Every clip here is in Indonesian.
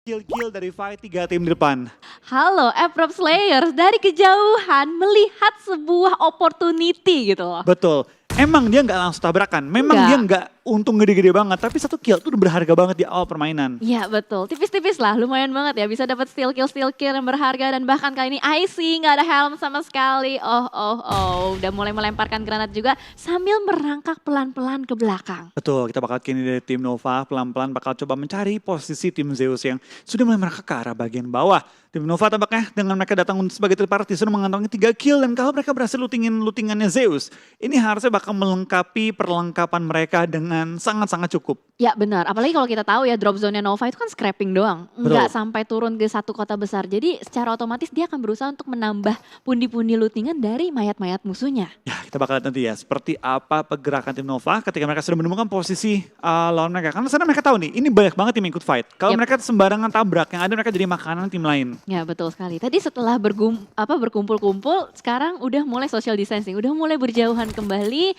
Kill dari fight 3 tim di depan. Halo, Aprop Slayers dari kejauhan melihat sebuah opportunity gitu loh. Betul. Emang dia nggak langsung tabrakan. Memang Nggak. dia nggak untung gede-gede banget. Tapi satu kill tuh udah berharga banget di awal permainan. Iya betul, tipis-tipis lah, lumayan banget ya bisa dapat steal kill yang berharga dan bahkan kali ini IC nggak ada helm sama sekali. Udah mulai melemparkan granat juga sambil merangkak pelan-pelan ke belakang. Betul, kita bakal kini dari tim Nova pelan-pelan bakal coba mencari posisi tim Zeus yang sudah mulai merangkak ke arah bagian bawah. Tim Nova tampaknya dengan mereka datang sebagai third party sudah mengantongi 3 kill dan kalau mereka berhasil lootingannya Zeus, ini harusnya bakal melengkapi perlengkapan mereka dengan sangat-sangat cukup. Ya benar, apalagi kalau kita tahu ya drop zone-nya Nova itu kan scrapping doang. Nggak sampai turun ke satu kota besar. Jadi secara otomatis dia akan berusaha untuk menambah pundi-pundi lootingan dari mayat-mayat musuhnya. Ya, kita bakal lihat nanti ya seperti apa pergerakan tim Nova ketika mereka sudah menemukan posisi lawan mereka. Karena sana mereka tahu nih, ini banyak banget tim yang ikut fight. Kalau mereka sembarangan tabrak, yang ada mereka jadi makanan tim lain. Ya betul sekali. Tadi setelah berkumpul-kumpul, sekarang udah mulai social distancing, udah mulai berjauhan kembali,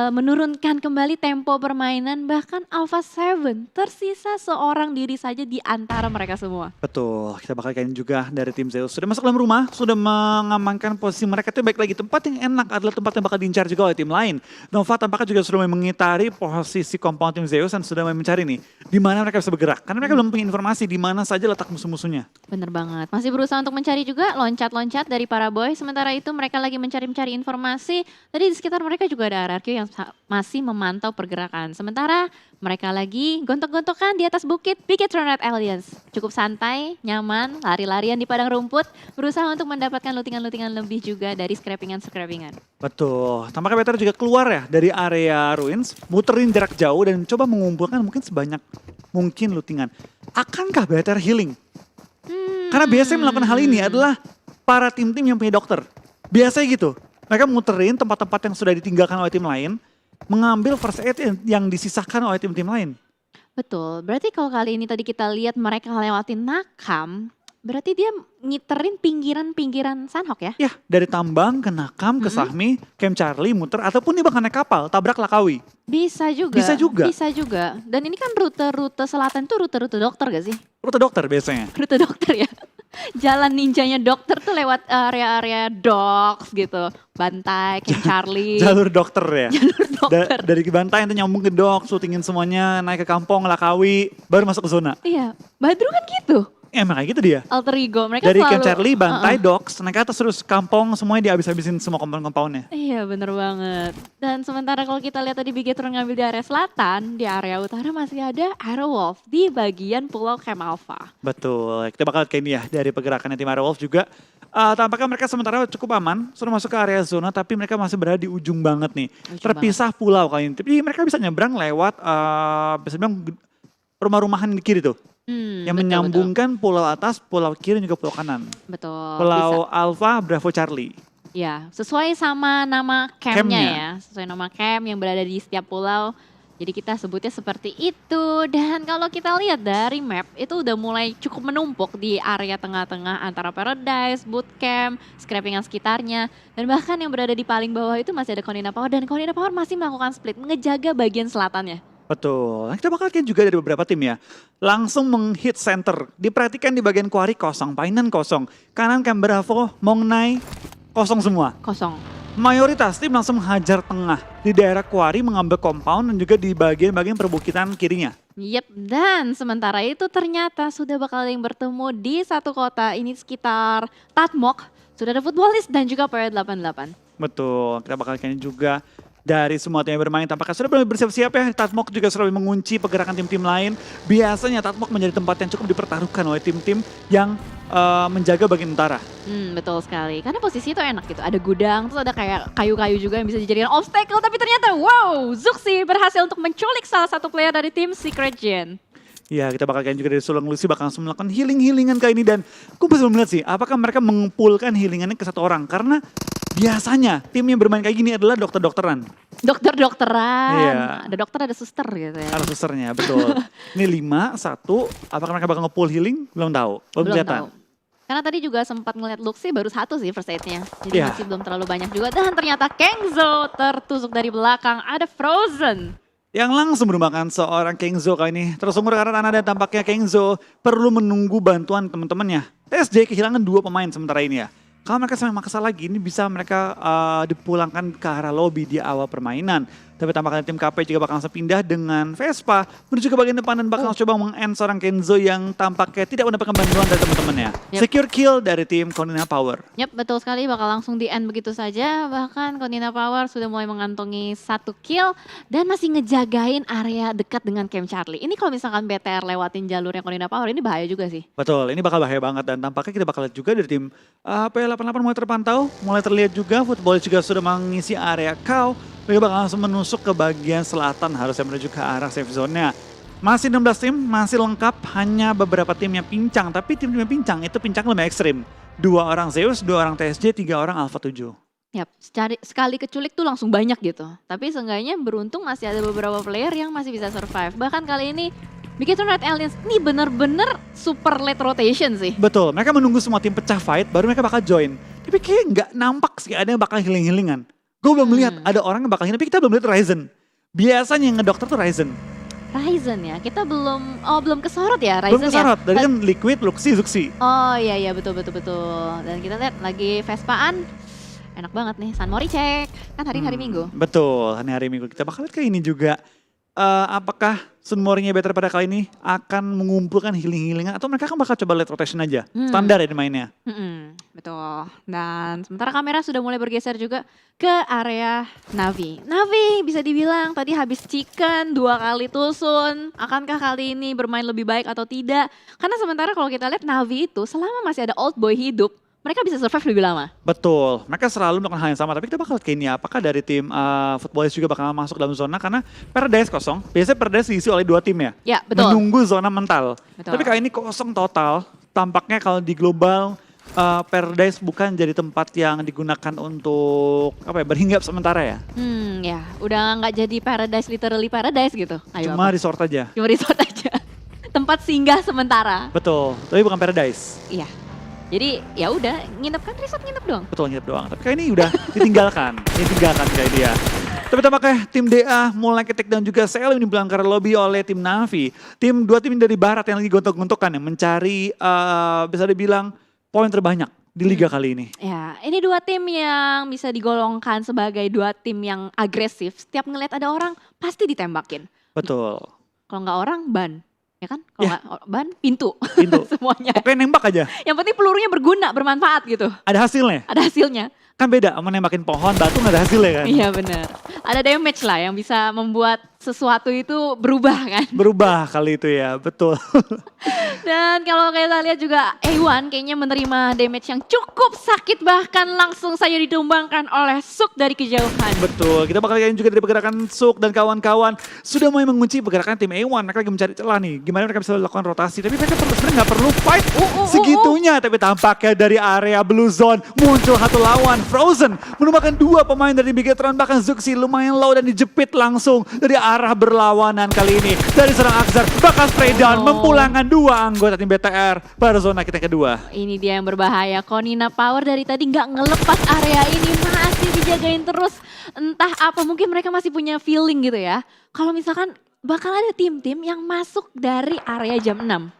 menurunkan kembali tempo permainan. Bahkan Alpha 7 tersisa seorang diri saja di antara mereka semua. Betul, kita bakal kain juga dari tim Zeus. Sudah masuk dalam rumah, sudah mengamankan posisi mereka. Itu baik lagi, tempat yang enak adalah tempat yang bakal diincar juga oleh tim lain. Nova tampaknya juga sudah mulai mengitari posisi compound tim Zeus dan sudah mulai mencari nih di mana mereka bisa bergerak. Karena mereka belum punya informasi di mana saja letak musuh-musuhnya. Bener banget, masih berusaha untuk mencari juga loncat-loncat dari para boy. Sementara itu mereka lagi mencari informasi. Tadi di sekitar mereka juga ada RRQ yang masih memantau pergerakan. Sementara mereka lagi gontok-gontokan di atas bukit Bigetron Red Alliance. Cukup santai, nyaman, lari-larian di padang rumput. Berusaha untuk mendapatkan lootingan-lootingan lebih juga dari scrappingan-scrappingan. Betul, tampaknya Peter juga keluar ya dari area ruins, muterin jarak jauh dan coba mengumpulkan mungkin sebanyak mungkin lootingan. Akankah Better healing? Karena biasanya melakukan hal ini adalah para tim-tim yang punya dokter. Biasanya gitu, mereka muterin tempat-tempat yang sudah ditinggalkan oleh tim lain, mengambil first aid yang disisakan oleh tim-tim lain. Betul, berarti kalau kali ini tadi kita lihat mereka lewatin Nakam, berarti dia ngiterin pinggiran-pinggiran Sanhok ya? Ya, dari Tambang ke Nakam, ke Sahmi, Camp Charlie, muter, ataupun dia bahkan naik kapal, tabrak Lakawi. Bisa juga. Bisa juga. Bisa juga. Dan ini kan rute-rute selatan tuh rute-rute dokter gak sih? Rute dokter biasanya. Rute dokter ya. Jalan ninjanya dokter tuh lewat area-area docks gitu. Bantai, Camp Charlie. Jalur dokter ya. Jalur dokter. Dari Bantai itu nyambung ke dok, syutingin semuanya, naik ke Kampung, Lakawi, baru masuk ke zona. Iya, Badru kan gitu. Emang kayak gitu dia. Alter ego, mereka Dari selalu. Camp Charlie, Bantai, Docks, naik ke atas terus Kampung, semuanya dihabis-habisin semua compound-compoundnya. Iya bener banget. Dan sementara kalau kita lihat tadi Bigetron ngambil di area selatan, di area utara masih ada Aerowolf di bagian pulau Camp Alpha. Betul, kita bakal kayak ini ya, dari pergerakannya tim Aerowolf juga. Tampaknya mereka sementara cukup aman, sudah masuk ke area zona, tapi mereka masih berada di ujung banget nih. Terpisah pulau kali ini, tapi mereka bisa nyebrang lewat, bisa bilang rumah-rumahan di kiri tuh. Yang menyambungkan pulau atas, pulau kiri, dan juga pulau kanan. Betul. Pulau Alpha, Bravo, Charlie. Ya, sesuai sama nama campnya ya. Sesuai nama camp yang berada di setiap pulau. Jadi kita sebutnya seperti itu. Dan kalau kita lihat dari map, itu udah mulai cukup menumpuk di area tengah-tengah antara Paradise, Bootcamp, scrappingan sekitarnya. Dan bahkan yang berada di paling bawah itu masih ada Konina Power. Dan Konina Power masih melakukan split, mengejaga bagian selatannya. Betul, kita bakal lihat juga dari beberapa tim ya. Langsung menghit center, diperhatikan di bagian quarry kosong, Painan kosong. Kanan Camp Bravo, Mongnai, kosong semua. Kosong. Mayoritas tim langsung menghajar tengah di daerah quarry mengambil compound dan juga di bagian-bagian perbukitan kirinya. Yep, dan sementara itu ternyata sudah bakal yang bertemu di satu kota ini sekitar Tatmok. Sudah ada Footballist dan juga PR88. Betul, kita bakal lihat juga dari semua tim yang bermain tampaknya sudah mulai bersiap-siap ya. Tatmok juga sudah mengunci pergerakan tim-tim lain. Biasanya Tatmok menjadi tempat yang cukup dipertaruhkan oleh tim-tim yang menjaga bagian utara. Betul sekali, karena posisi itu enak gitu. Ada gudang, terus ada kayak kayu-kayu juga yang bisa dijadikan obstacle. Tapi ternyata wow, Zuxi berhasil untuk menculik salah satu player dari tim Secret Gen. Ya, kita bakal kayak juga dari Sulung Lucy bakal langsung melakukan healing-healingan kali ini. Dan aku bisa melihat sih, apakah mereka mengumpulkan healingannya ke satu orang. Karena biasanya tim yang bermain kayak gini adalah dokter-dokteran. Dokter-dokteran, Iya. ada dokter ada suster gitu ya. Ada susternya, betul. Ini 5, 1, apakah mereka bakal nge-pull healing? Belum tahu, belum kelihatan. Tahu. Karena tadi juga sempat ngeliat Luxi baru 1 sih first aid-nya. Jadi masih belum terlalu banyak juga. Dan ternyata Kengzo tertusuk dari belakang, ada Frozen. yang langsung merupakan seorang Kengzo kali ini. Tersungkur karena tanah dan tampaknya Kengzo perlu menunggu bantuan teman-temannya. TSJ kehilangan 2 pemain sementara ini ya. Kalau mereka sampai maksa lagi, ini bisa mereka dipulangkan ke arah lobby di awal permainan. Tapi tampaknya tim KP juga bakal langsung pindah dengan Vespa menuju ke bagian depan dan bakal coba meng-end seorang Kenzo yang tampaknya tidak mendapatkan bantuan dari teman-temannya. Yep. Secure kill dari tim Konina Power. Yap, betul sekali, bakal langsung di end begitu saja. Bahkan Konina Power sudah mulai mengantongi 1 kill dan masih ngejagain area dekat dengan Camp Charlie. Ini kalau misalkan BTR lewatin jalurnya Konina Power, ini bahaya juga sih. Betul, ini bakal bahaya banget dan tampaknya kita bakal lihat juga dari tim P88 mulai terpantau, mulai terlihat juga Football juga sudah mengisi area cow. Mereka bakal langsung menusuk ke bagian selatan harusnya menuju ke arah safe zone-nya. Masih 16 tim, masih lengkap, hanya beberapa tim yang pincang. Tapi tim-tim yang pincang itu pincang lebih ekstrim. 2 orang Zeus, 2 orang TSJ, 3 orang Alpha 7. Yap, sekali keculik tuh langsung banyak gitu. Tapi seenggaknya beruntung masih ada beberapa player yang masih bisa survive. Bahkan kali ini Bigotron Red Aliens ini bener-bener super late rotation sih. Betul, mereka menunggu semua tim pecah fight, baru mereka bakal join. Tapi kayak nggak nampak sih ada yang bakal healing-healingan. Gue belum melihat ada orang yang bakal healing, tapi kita belum lihat Ryzen. Biasanya yang ngedokter tuh Ryzen. Ryzen ya, kita belum kesorot ya Ryzen. Belum kesorot, dari kan Liquid, Luxi, Zuxi. Oh iya betul. Dan kita lihat lagi Vespaan. Enak banget nih, San Mori cek. Kan hari Minggu. Betul, hari Minggu. Kita bakal lihat kayak ini juga. Apakah Sun Mori-nya better pada kali ini akan mengumpulkan healing-healingan atau mereka kan bakal coba late rotation aja. Standar ya di mainnya. Betul. Dan sementara kamera sudah mulai bergeser juga ke area Navi. Navi bisa dibilang tadi habis chicken 2 kali tusun. Akankah kali ini bermain lebih baik atau tidak? Karena sementara kalau kita lihat Navi itu selama masih ada old boy hidup, mereka bisa survive lebih lama. Betul, mereka selalu melakukan hal yang sama. Tapi kita bakal lihat kayak ini, apakah dari tim Footballers juga bakal masuk dalam zona. Karena Paradise kosong, biasanya Paradise diisi oleh 2 tim ya. Ya, betul. Menunggu zona mental. Betul. Tapi kali ini kosong total. Tampaknya kalau di global, Paradise bukan jadi tempat yang digunakan untuk berhinggap sementara ya. Ya, udah nggak jadi Paradise, literally Paradise gitu. Ayo Cuma resort aja. Cuma resort aja. Tempat singgah sementara. Betul, tapi bukan Paradise. Iya. Jadi ya udah nginep kan resort nginep doang. Betul, nginep doang. Tapi kayak ini udah ditinggalkan kayak dia. Tapi tampaknya tim DA mulai ke take down juga. Sel ini belangkar lobby oleh tim Navi. 2 tim dari barat yang lagi gontok-gontokan yang mencari bisa dibilang poin terbanyak di liga kali ini. Ya, ini 2 tim yang bisa digolongkan sebagai 2 tim yang agresif. Setiap ngelihat ada orang pasti ditembakin. Betul. Kalau nggak orang ban. Ya kan? Kalau nggak ban, pintu. Semuanya. Oke, nembak aja. Yang penting pelurunya berguna, bermanfaat gitu. Ada hasilnya. Ada hasilnya. Kan beda sama nembakin pohon, batu nggak ada hasilnya kan. Iya benar. Ada damage lah yang bisa membuat sesuatu itu berubah kan. Berubah kali itu ya, betul. Dan kalau kita lihat juga A1 kayaknya menerima damage yang cukup sakit. Bahkan langsung saja ditumbangkan oleh Suk dari kejauhan. Betul, kita bakal lihat juga dari pergerakan Suk dan kawan-kawan. Sudah mulai mengunci pergerakan tim A1, mereka lagi mencari celah nih. Gimana mereka bisa lakukan rotasi, tapi mereka sebenarnya nggak perlu fight segitunya. Tapi tampaknya dari area Blue Zone muncul satu lawan. Frozen menumbangkan 2 pemain dari Bigotron, bahkan Zuxi lumayan low dan dijepit langsung dari arah berlawanan kali ini. Dari serang Axar, bakal spray down memulangkan 2 anggota tim BTR pada zona kita kedua. Ini dia yang berbahaya, Konina Power dari tadi nggak ngelepas area ini, masih dijagain terus. Entah apa, mungkin mereka masih punya feeling gitu ya. Kalau misalkan bakal ada tim-tim yang masuk dari area jam 6.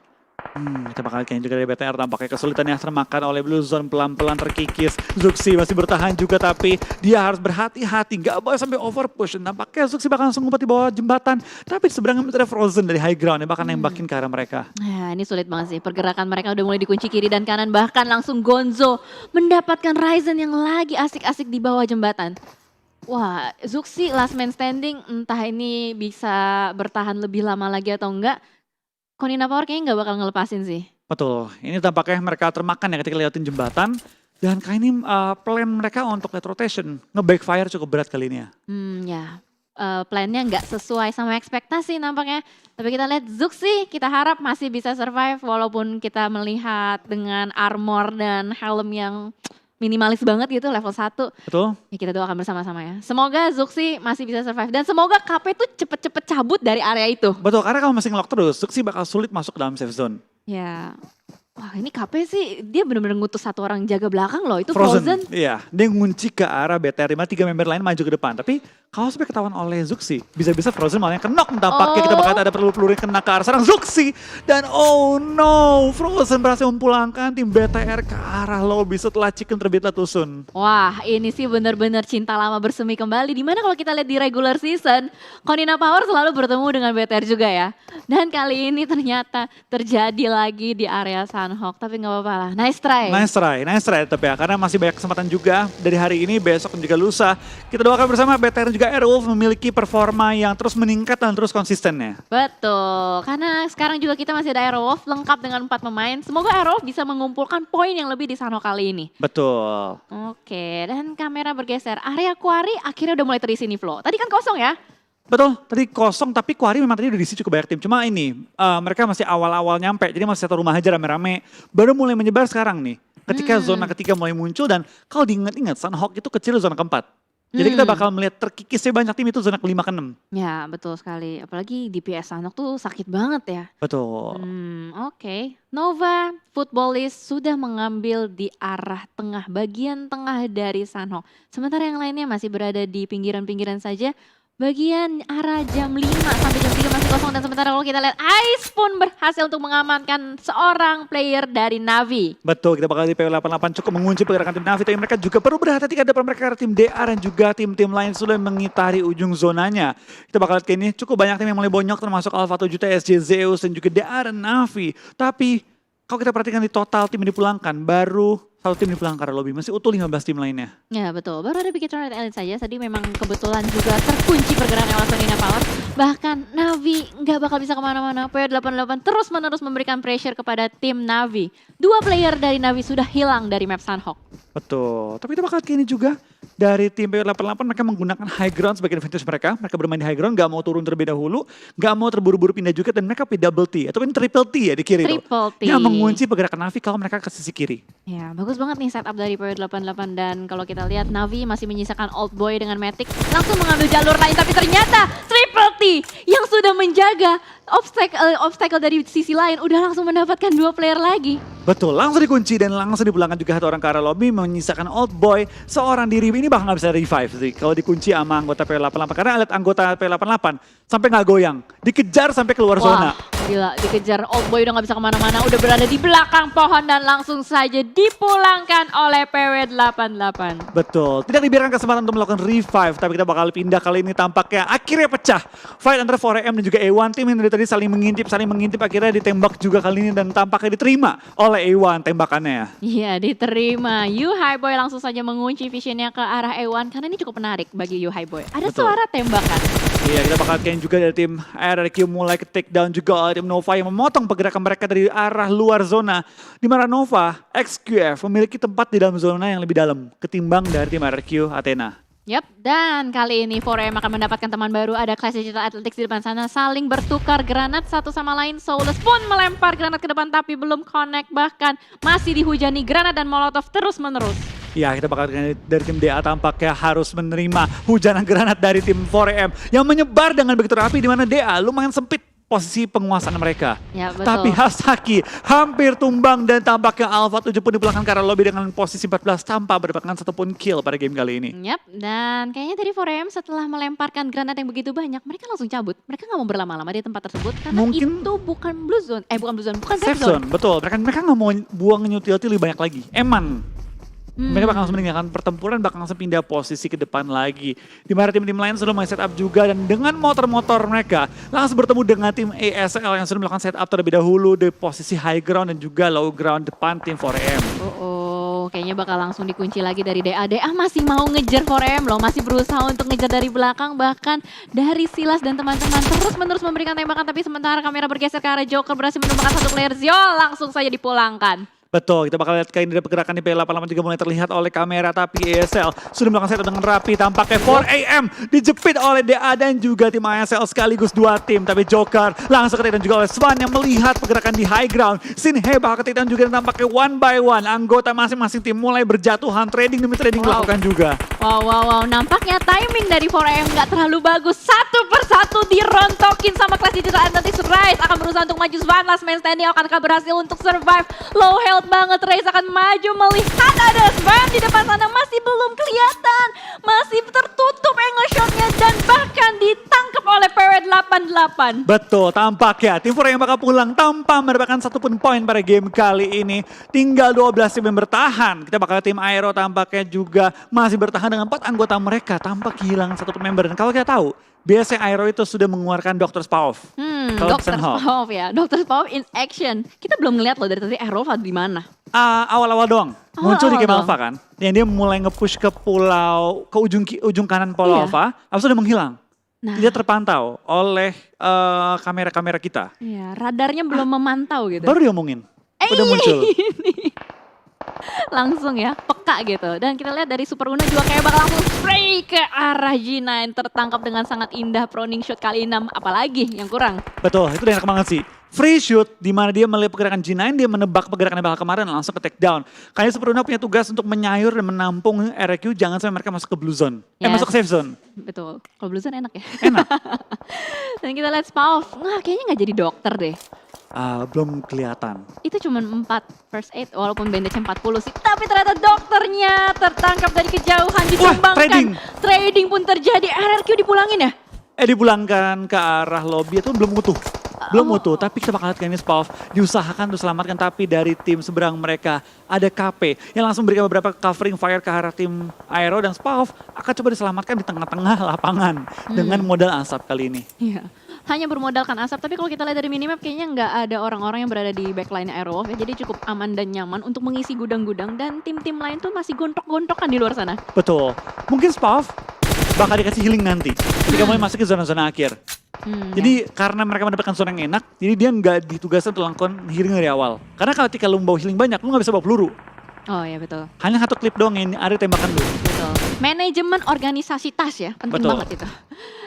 Kita bakal lihat juga dari BTR tampaknya kesulitan yang termakan oleh Blue Zone pelan-pelan terkikis. Zuxi masih bertahan juga tapi dia harus berhati-hati, nggak boleh sampai overpush. Tampaknya Zuxi bakal langsung ngumpet di bawah jembatan, tapi di seberangnya ada Frozen dari high ground yang bakal nembakin ke arah mereka. Nah, ini sulit banget sih, pergerakan mereka udah mulai dikunci kiri dan kanan, bahkan langsung Gonzo mendapatkan Ryzen yang lagi asik-asik di bawah jembatan. Wah, Zuxi last man standing, entah ini bisa bertahan lebih lama lagi atau enggak. Konina Power kayaknya nggak bakal ngelepasin sih. Betul, ini tampaknya mereka termakan ya ketika lewatin jembatan. Dan kali ini plan mereka untuk late rotation, nge-backfire cukup berat kali ini ya. Plannya nggak sesuai sama ekspektasi nampaknya. Tapi kita lihat Zuxi, kita harap masih bisa survive walaupun kita melihat dengan armor dan helm yang minimalis banget gitu, level 1. Betul. Ya kita doakan bersama-sama ya. Semoga Zuxi masih bisa survive dan semoga KP tuh cepet-cepet cabut dari area itu. Betul, karena kalau masih ngelock terus, Zuxi bakal sulit masuk ke dalam safe zone. Ya, Wah ini KP sih dia bener-bener ngutus satu orang jaga belakang loh. Itu Frozen. Iya, dia ngunci ke arah BTR 5, 3 member lain maju ke depan. Tapi kalau sampai ketahuan oleh Zuxi, bisa-bisa Frozen malah yang kenok tampaknya. Kita bakal ada peluru-peluru yang kena ke arah serang Zuxi. Dan oh no, Frozen berhasil memulangkan tim BTR ke arah lobby setelah Chicken terbit letusun. Wah ini sih bener-bener cinta lama bersemi kembali. Dimana kalau kita lihat di regular season, Konina Power selalu bertemu dengan BTR juga ya. Dan kali ini ternyata terjadi lagi di area Sunhawk. Tapi gak apa-apa lah, nice try. Nice try tetap ya. Karena masih banyak kesempatan juga dari hari ini, besok dan juga lusa. Kita doakan bersama BTR dan juga Airwolf memiliki performa yang terus meningkat dan terus konsistennya. Betul, karena sekarang juga kita masih ada Airwolf lengkap dengan 4 pemain. Semoga Airwolf bisa mengumpulkan poin yang lebih di Sunhawk kali ini. Betul. Oke, dan kamera bergeser. Area Quarry akhirnya udah mulai terisi nih Flo. Tadi kan kosong ya? Betul, tadi kosong tapi Quarry memang tadi udah diisi cukup banyak tim. Cuma ini mereka masih awal-awal nyampe, jadi masih satu rumah aja rame-rame. Baru mulai menyebar sekarang nih. Ketika zona ketiga mulai muncul dan kalau diingat-ingat Sunhawk itu kecil zona keempat. Jadi kita bakal melihat terkikisnya banyak tim itu zona kelima ke-6. Ya betul sekali, apalagi DPS Sunhawk tuh sakit banget ya. Betul. Oke. Nova Footballist sudah mengambil di arah tengah, bagian tengah dari Sunhawk. Sementara yang lainnya masih berada di pinggiran-pinggiran saja. Bagian arah jam 5 sampai jam 3 masih kosong dan sementara kalau kita lihat Ice pun berhasil untuk mengamankan seorang player dari Navi. Betul, kita bakal di PW88 cukup mengunci pergerakan tim Navi, tapi mereka juga perlu berhati-hati karena mereka tim DA dan juga tim-tim lain sudah mengitari ujung zonanya. Kita bakal lihat ini cukup banyak tim yang mulai bonyok termasuk Alpha 7 TSJ Zeus dan juga DA dan Navi. Tapi kalau kita perhatikan di total tim yang dipulangkan baru satu tim dipulangkan karena lobby, masih utuh 15 tim lainnya. Ya betul, baru ada Big Turret Elite saja. Tadi memang kebetulan juga terkunci pergerakan Ewan Konina Power. Bahkan Navi nggak bakal bisa kemana-mana. PW88 terus-menerus memberikan pressure kepada tim Navi. 2 player dari Navi sudah hilang dari map Sunhawk. Betul, tapi kita bakal lihat ini juga dari tim PW88 mereka menggunakan high ground sebagai advantage mereka. Mereka bermain di high ground, gak mau turun terlebih dahulu, gak mau terburu-buru pindah juga dan mereka pilih double T ataupun triple T ya di kiri itu. Triple T. Yang mengunci pergerakan Navi kalau mereka ke sisi kiri. Ya bagus banget nih setup dari PW88 dan kalau kita lihat Navi masih menyisakan Old Boy dengan Matic. Langsung mengambil jalur lain tapi ternyata triple T yang sudah menjaga obstacle dari sisi lain udah langsung mendapatkan 2 player lagi. Betul, langsung dikunci dan langsung dipulangkan juga satu orang ke arah lobby menyisakan Old Boy seorang diri. Ini bahkan gak bisa revive sih kalau dikunci sama anggota P88 karena lihat anggota P88 sampai gak goyang, dikejar sampai keluar zona. Gila, dikejar Old Boy udah gak bisa kemana-mana, udah berada di belakang pohon dan langsung saja dipulangkan oleh PW88. Betul, tidak dibiarkan kesempatan untuk melakukan revive, tapi kita bakal pindah kali ini tampaknya akhirnya pecah. Fight antara 4AM dan juga A1, tim yang dari tadi saling mengintip akhirnya ditembak juga kali ini dan tampaknya diterima oleh A1 tembakannya. Iya diterima, Yu High Boy langsung saja mengunci visionnya ke arah A1 karena ini cukup menarik bagi Yu High Boy. Ada suara tembakan. Iya, kita bakal lihat juga dari tim RRQ mulai ke take down juga oleh tim Nova yang memotong pergerakan mereka dari arah luar zona. Di mana Nova, XQF memiliki tempat di dalam zona yang lebih dalam ketimbang dari tim RRQ Athena. Yap, dan kali ini 4AM akan mendapatkan teman baru. Ada Clash Digital Athletics di depan sana saling bertukar granat satu sama lain. Soulless pun melempar granat ke depan tapi belum connect. Bahkan masih dihujani granat dan molotov terus menerus. Ya, kita bakal dari tim DA tampaknya harus menerima hujanan granat dari tim 4AM yang menyebar dengan begitu rapi di mana DA lumayan sempit posisi penguasaan mereka. Ya, betul. Tapi Hasaki hampir tumbang dan tampaknya Alpha 7 pun dipulangkan ke arah lobby dengan posisi 14 tanpa mendapatkan satupun kill pada game kali ini. Yap, dan kayaknya dari 4AM setelah melemparkan granat yang begitu banyak, mereka langsung cabut. Mereka nggak mau berlama-lama di tempat tersebut karena Mungkin itu bukan blue zone, bukan safe safe zone. zone. Betul, mereka nggak mau buang utility lebih banyak lagi. Eman. Mereka bakal langsung meninggalkan pertempuran, bakal langsung pindah posisi ke depan lagi. Di mana tim-tim lain sudah mulai setup juga dan dengan motor-motor mereka langsung bertemu dengan tim ASL yang sudah melakukan setup terlebih dahulu di posisi high ground dan juga low ground depan tim 4AM. Kayaknya bakal langsung dikunci lagi dari DA. DA masih mau ngejar 4AM loh, masih berusaha untuk ngejar dari belakang. Bahkan dari Silas dan teman-teman terus-menerus memberikan tembakan. Tapi sementara kamera bergeser ke arah Joker berhasil menemukan satu player Zio, langsung saja dipulangkan. Betul, kita bakal lihat kali ini ada pergerakan di P88 juga mulai terlihat oleh kamera, tapi ESL sudah melakukan setup dengan rapi. Tampaknya 4AM dijepit oleh DA dan juga tim ASL sekaligus dua tim. Tapi Joker langsung ke takedown juga oleh Swan yang melihat pergerakan di high ground. Sinhe bakal ke takedown juga dan tampaknya one by one anggota masing-masing tim mulai berjatuhan. Trading demi trading dilakukan juga. Wow. Nampaknya timing dari 4AM nggak terlalu bagus. Satu persatu dirontokin sama Clash Digital Athletics. Rise akan berusaha untuk maju. Swan last man standing akankah berhasil untuk survive. Low health banget, Rise akan maju melihat ada Swan di depan sana. Masih belum kelihatan. Masih tertutup angle shotnya dan bahkan ditangkap oleh PW88. Betul, tampaknya tim 4AM bakal pulang tanpa mendapatkan satupun poin pada game kali ini. Tinggal 12 tim yang bertahan. Kita bakal tim Aero tampaknya juga masih bertahan dengan 4 anggota mereka tanpa kehilangan satu member. Dan kalau kita tahu, biasanya Aero itu sudah mengeluarkan Dr. Spaov. Dr. Spaov ya, Dr. Spaov in action. Kita belum ngeliat loh dari tadi Aero di mana. Awal-awal doang. Muncul di game Awal-awal Alpha kan. Yang dia mulai nge-push ke pulau, ke ujung kanan pulau Iya. Alpha. Habis itu udah menghilang. Nah. Tidak terpantau oleh kamera-kamera kita. Iya, radarnya belum memantau gitu. Baru diomongin. Udah muncul. Langsung ya, peka gitu. Dan kita lihat dari Super Una juga kayak bakal langsung spray ke arah G9. Tertangkap dengan sangat indah proning shot kali 6. Apalagi yang kurang. Betul, itu enak banget sih. Free shoot, di mana dia melihat pergerakan G9, dia menebak pergerakan bakal kemarin langsung ke take down. Kayaknya Super Una punya tugas untuk menyayur dan menampung RQ, jangan sampai mereka masuk ke blue zone. Yes. Masuk ke safe zone. Betul, kalau Blue Zone enak ya. Enak. Dan kita lihat Spaov, kayaknya nggak jadi dokter deh. Belum kelihatan. Itu cuma 4 first aid walaupun bandage 40 sih. Tapi ternyata dokternya tertangkap dari kejauhan ditumbangkan. Trading pun terjadi. RRQ dipulangin ya? Dipulangkan ke arah lobby itu belum utuh. Belum utuh, tapi kita bakal lihat kali ini Spaov diusahakan untuk selamatkan. Tapi dari tim seberang mereka ada KP yang langsung berikan beberapa covering fire ke arah tim Aero. Dan Spaov akan coba diselamatkan di tengah-tengah lapangan dengan modal asap kali ini. Iya. Hanya bermodalkan asap, tapi kalau kita lihat dari minimap kayaknya nggak ada orang-orang yang berada di backline Aero ya. Jadi cukup aman dan nyaman untuk mengisi gudang-gudang dan tim-tim lain tuh masih gontok-gontokan di luar sana. Betul. Mungkin Spaov bakal dikasih healing nanti ketika mulai masuk ke zona-zona akhir. Jadi karena mereka mendapatkan zona yang enak, jadi dia nggak ditugaskan untuk lakukan healing dari awal. Karena kalau ketika lu bawa healing banyak, lu nggak bisa bawa peluru. Oh iya betul. Hanya satu klip doang yang ada tembakan lu. Betul. Manajemen organisasi tas ya, penting Betul. banget itu.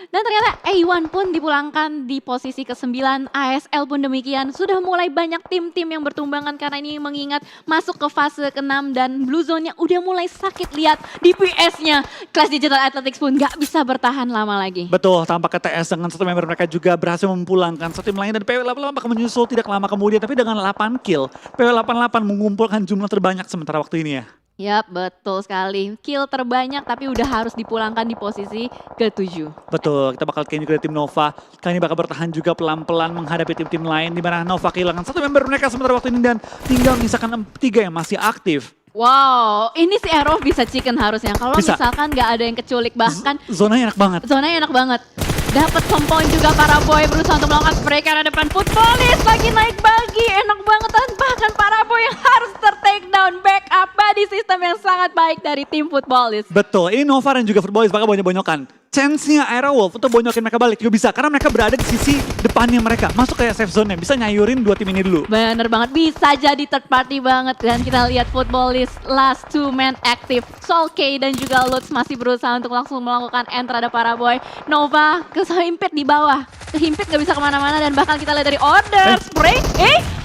Dan ternyata A1 pun dipulangkan di posisi ke-9, ASL pun demikian. Sudah mulai banyak tim-tim yang bertumbangan karena ini mengingat masuk ke fase ke-6 dan Blue Zone-nya udah mulai sakit. Lihat DPS-nya, Clash Digital Athletics pun gak bisa bertahan lama lagi. Betul, tampaknya TS dengan satu member mereka juga berhasil memulangkan satu tim lain dan PW88 bakal menyusul tidak lama kemudian. Tapi dengan 8 kill, PW88 mengumpulkan jumlah terbanyak sementara waktu ini ya. Yap, betul sekali. Kill terbanyak tapi udah harus dipulangkan di posisi ke-7. Betul, kita bakal kayaknya juga tim Nova. Kali ini bakal bertahan juga pelan-pelan menghadapi tim-tim lain. Di mana Nova kehilangan satu member mereka sementara waktu ini dan tinggal menyisakan 3 yang masih aktif. Wow, ini si Aero bisa chicken harusnya. Kalau Bisa. misalkan nggak ada yang keculik, bahkan Zonanya enak banget. zonanya enak banget. Dapat compound juga para boy berusaha untuk melakukan spray karena depan Footballis lagi naik bagi. Enak banget dan bahkan para boy yang harus ter-take down backup body system yang sangat baik dari tim Footballis. Betul, ini Nova dan juga Footballis bakal bonyok-bonyokan. Chance-nya Aerowolf untuk bonyokin mereka balik juga bisa. Karena mereka berada di sisi depannya mereka. Masuk ke safe zone-nya, bisa nyayurin 2 tim ini dulu. Bener banget, bisa jadi third party banget. Dan kita lihat Footballis last 2 man active. Solkay dan juga Lutz masih berusaha untuk langsung melakukan end terhadap para boy. Nova kehimpit di bawah. Kehimpit gak bisa kemana-mana dan bahkan kita lihat dari order. Spray,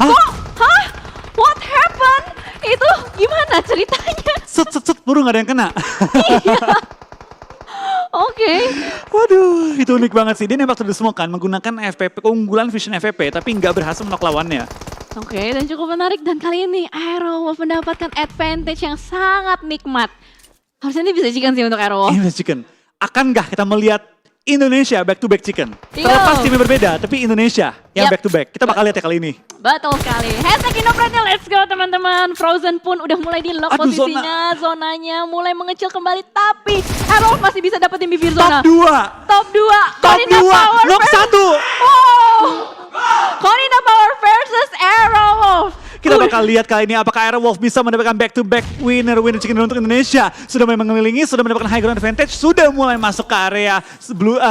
kok? Hah? What happened? Itu gimana ceritanya? Set, baru gak ada yang kena. Oke. Waduh, itu unik banget sih. Dia nembak to the smoke kan, menggunakan FPP, keunggulan Vision FPP, tapi nggak berhasil menok lawannya. Oke, dan cukup menarik. Dan kali ini Aerowolf mendapatkan advantage yang sangat nikmat. Harusnya ini bisa chicken sih untuk Aerowolf. Ini chicken. Akankah kita melihat Indonesia back to back chicken? Yo. Terlepas timnya berbeda, tapi Indonesia yang back to back. Kita bakal lihat ya kali ini. Betul sekali. Hashtag Indopride, let's go teman-teman. Frozen pun udah mulai di lock Aduh, posisinya. Zonanya mulai mengecil kembali. Tapi Aerowolf masih bisa dapetin bibir zona. Top 2. Top 2. Top 2. Knock 1. Oh. Konina Power versus Aerowolf. Kita bakal lihat kali ini apakah Aerowolf bisa mendapatkan back-to-back winner chicken dinner untuk Indonesia. Sudah mulai mengelilingi, sudah mendapatkan high ground advantage, sudah mulai masuk ke area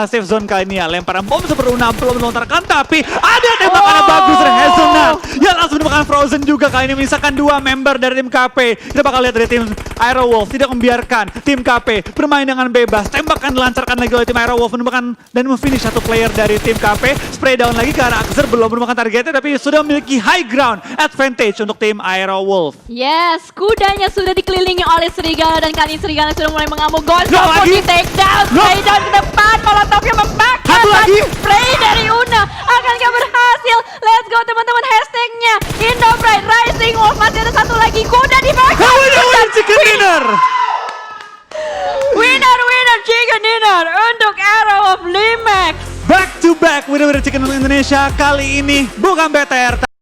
safe zone kali ini ya. Lemparan bom seperti Una belum melontarkan, tapi ada tembakan bagus dari Hazelnut. Ya langsung mendapatkan Frozen juga kali ini menyisakan 2 member dari tim KP. Kita bakal lihat dari tim Aerowolf tidak membiarkan tim KP bermain dengan bebas. Tembakan dilancarkan lagi oleh tim Aerowolf menemukan dan memfinish satu player dari tim KP. Spray down lagi karena Axer belum menemukan targetnya tapi sudah memiliki high ground advantage untuk tim Aerowolf. Yes, kudanya sudah dikelilingi oleh Serigala dan kali ini Serigala sudah mulai mengamuk Gonzo lagi. di take down, spray down ke depan, Molotovnya membakar. Satu lagi. Spray dari Una, akankah berhasil? Let's go teman-teman, hashtagnya Indopride Rising Wolf, masih ada satu lagi, kuda dibakar. Winner chicken dinner. Winner chicken dinner untuk Aerowolf Limax. Back to back winner chicken dinner Indonesia kali ini bukan BTR.